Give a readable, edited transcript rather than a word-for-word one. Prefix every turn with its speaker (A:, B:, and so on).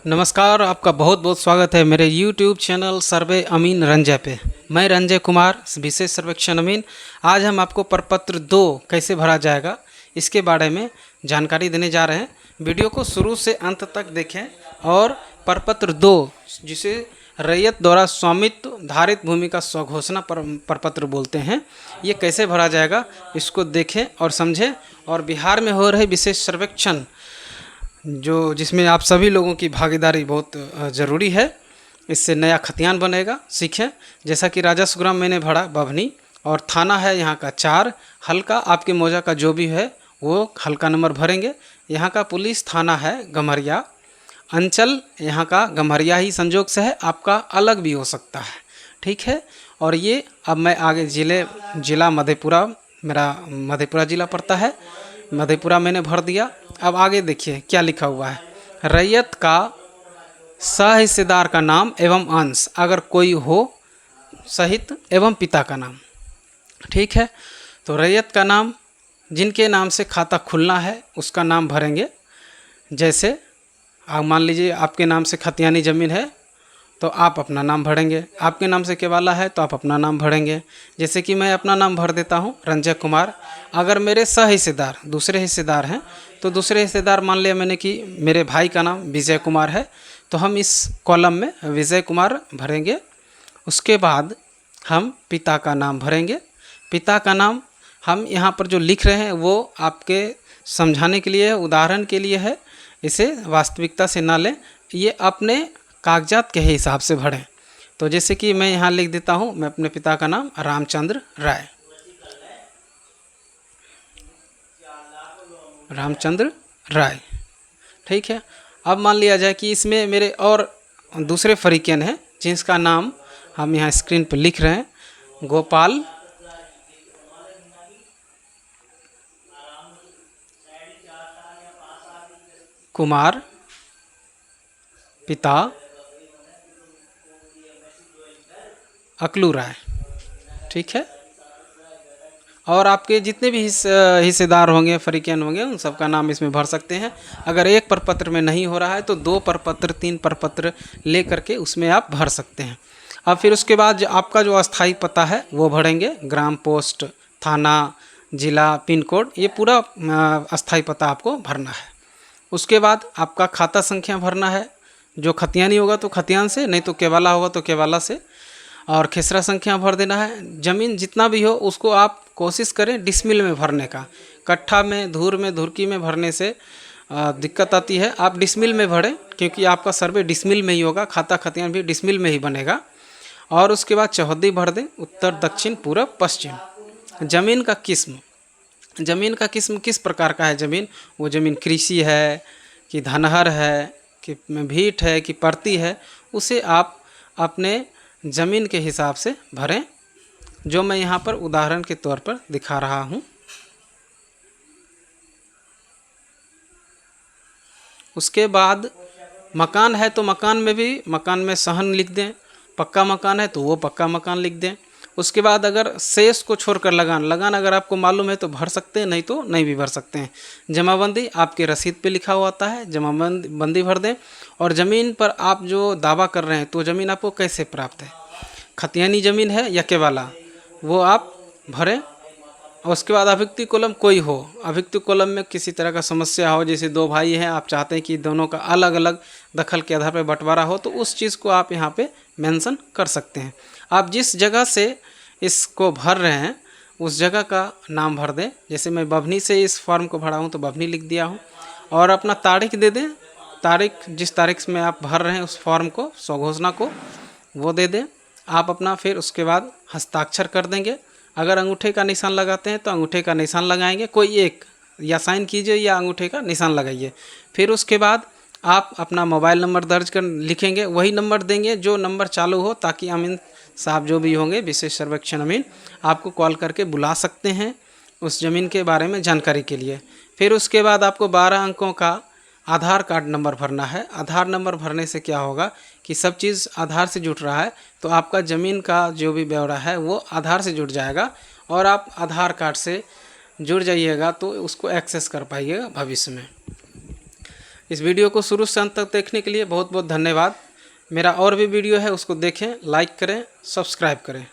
A: नमस्कार, आपका बहुत बहुत स्वागत है मेरे YouTube चैनल सर्वे अमीन रंजय पे। मैं रंजय कुमार, विशेष सर्वेक्षण अमीन। आज हम आपको प्रपत्र 2 कैसे भरा जाएगा इसके बारे में जानकारी देने जा रहे हैं। वीडियो को शुरू से अंत तक देखें और प्रपत्र 2 जिसे रैयत द्वारा स्वामित्व धारित भूमि का स्वघोषणा प्रपत्र बोलते हैं, ये कैसे भरा जाएगा इसको देखें और समझें। और बिहार में हो रहे विशेष सर्वेक्षण जिसमें आप सभी लोगों की भागीदारी बहुत ज़रूरी है। इससे नया खतियान बनेगा, सीखें। जैसा कि राजस्व ग्राम मैंने भरा बभनी और थाना है यहाँ का 4, हल्का आपके मौजा का जो भी है वो हल्का नंबर भरेंगे। यहाँ का पुलिस थाना है गम्हरिया, अंचल यहाँ का गम्हरिया ही संजोग से है, आपका अलग भी हो सकता है, ठीक है। और ये अब मैं आगे जिला मधेपुरा, मेरा मधेपुरा जिला पड़ता है, मधेपुरा मैंने भर दिया। अब आगे देखिए क्या लिखा हुआ है। रैयत का सहिस्सेदार का नाम एवं अंश अगर कोई हो सहित एवं पिता का नाम, ठीक है। तो रैयत का नाम जिनके नाम से खाता खुलना है उसका नाम भरेंगे। जैसे आप मान लीजिए आपके नाम से खतियानी ज़मीन है तो आप अपना नाम भरेंगे, आपके नाम से केवाला है तो आप अपना नाम भरेंगे। जैसे कि मैं अपना नाम भर देता हूँ रंजय कुमार। अगर मेरे सहिस्सेदार दूसरे हिस्सेदार हैं तो दूसरे हिस्सेदार मान लिया मैंने कि मेरे भाई का नाम विजय कुमार है तो हम इस कॉलम में विजय कुमार भरेंगे। उसके बाद हम पिता का नाम भरेंगे। पिता का नाम हम यहाँ पर जो लिख रहे हैं वो आपके समझाने के लिए, उदाहरण के लिए है, इसे वास्तविकता से ना लें, ये अपने कागजात के हिसाब से भरें। तो जैसे कि मैं यहाँ लिख देता हूँ, मैं अपने पिता का नाम रामचंद्र राय, रामचंद्र राय, ठीक है। अब मान लिया जाए कि इसमें मेरे और दूसरे फरीकियन हैं जिसका नाम हम यहाँ स्क्रीन पर लिख रहे हैं, गोपाल कुमार, पिता अकलू राय, ठीक है। और आपके जितने भी हिस्सेदार होंगे, फरीकियन होंगे, उन सबका नाम इसमें भर सकते हैं। अगर एक प्रपत्र में नहीं हो रहा है तो 2 प्रपत्र 3 प्रपत्र ले करके उसमें आप भर सकते हैं। अब फिर उसके बाद आपका जो अस्थाई पता है वो भरेंगे, ग्राम, पोस्ट, थाना, जिला, पिन कोड, ये पूरा अस्थाई पता आपको भरना है। उसके बाद आपका खाता संख्या भरना है। जो खतियानी होगा तो खतियान से, नहीं तो केवाला होगा तो केवाला से, और खेसरा संख्या भर देना है। ज़मीन जितना भी हो उसको आप कोशिश करें डिसमिल में भरने का। कट्ठा में, धूर में, धुरकी में भरने से दिक्कत आती है। आप डिसमिल में भरें क्योंकि आपका सर्वे डिसमिल में ही होगा, खाता खतियान भी डिसमिल में ही बनेगा। और उसके बाद चौहद्दी भर दें, उत्तर, दक्षिण, पूरब, पश्चिम। ज़मीन का किस्म, ज़मीन का किस्म किस प्रकार का है ज़मीन, वो ज़मीन कृषि है कि धनहर है कि भीट है कि परती है, उसे आप अपने ज़मीन के हिसाब से भरें, जो मैं यहाँ पर उदाहरण के तौर पर दिखा रहा हूँ। उसके बाद मकान है तो मकान में भी, मकान में सहन लिख दें। पक्का मकान है तो वो पक्का मकान लिख दें। उसके बाद अगर शेष को छोड़कर लगान अगर आपको मालूम है तो भर सकते हैं, नहीं तो नहीं भी भर सकते हैं। जमाबंदी आपके रसीद पे लिखा हुआ आता है, जमाबंदी भर दें। और ज़मीन पर आप जो दावा कर रहे हैं तो ज़मीन आपको कैसे प्राप्त है, खतियानी ज़मीन है या केवाला, वो आप भरें। और उसके बाद अभियुक्ति कॉलम कोई हो, अभियुक्ति कॉलम में किसी तरह का समस्या हो, जैसे 2 भाई हैं, आप चाहते हैं कि दोनों का अलग अलग दखल के आधार पर बंटवारा हो, तो उस चीज़ को आप यहाँ पे मेंशन कर सकते हैं। आप जिस जगह से इसको भर रहे हैं उस जगह का नाम भर दें। जैसे मैं बभनी से इस फॉर्म को भरा हूँ तो बभनी लिख दिया हूँ। और अपना तारीख दे दें, तारीख जिस तारीख में आप भर रहे हैं उस फॉर्म को, स्वघोषणा को, वो दे दें आप अपना। फिर उसके बाद हस्ताक्षर कर देंगे। अगर अंगूठे का निशान लगाते हैं तो अंगूठे का निशान लगाएंगे, कोई एक, या साइन कीजिए या अंगूठे का निशान लगाइए। फिर उसके बाद आप अपना मोबाइल नंबर दर्ज कर लिखेंगे, वही नंबर देंगे जो नंबर चालू हो, ताकि अमीन साहब जो भी होंगे विशेष सर्वेक्षण अमीन आपको कॉल करके बुला सकते हैं उस ज़मीन के बारे में जानकारी के लिए। फिर उसके बाद आपको 12 अंकों का आधार कार्ड नंबर भरना है। आधार नंबर भरने से क्या होगा कि सब चीज़ आधार से जुड़ रहा है, तो आपका ज़मीन का जो भी ब्यौरा है वो आधार से जुड़ जाएगा और आप आधार कार्ड से जुड़ जाइएगा तो उसको एक्सेस कर पाइएगा भविष्य में। इस वीडियो को शुरू से अंत तक देखने के लिए बहुत बहुत धन्यवाद। मेरा और भी वीडियो है उसको देखें, लाइक करें, सब्सक्राइब करें।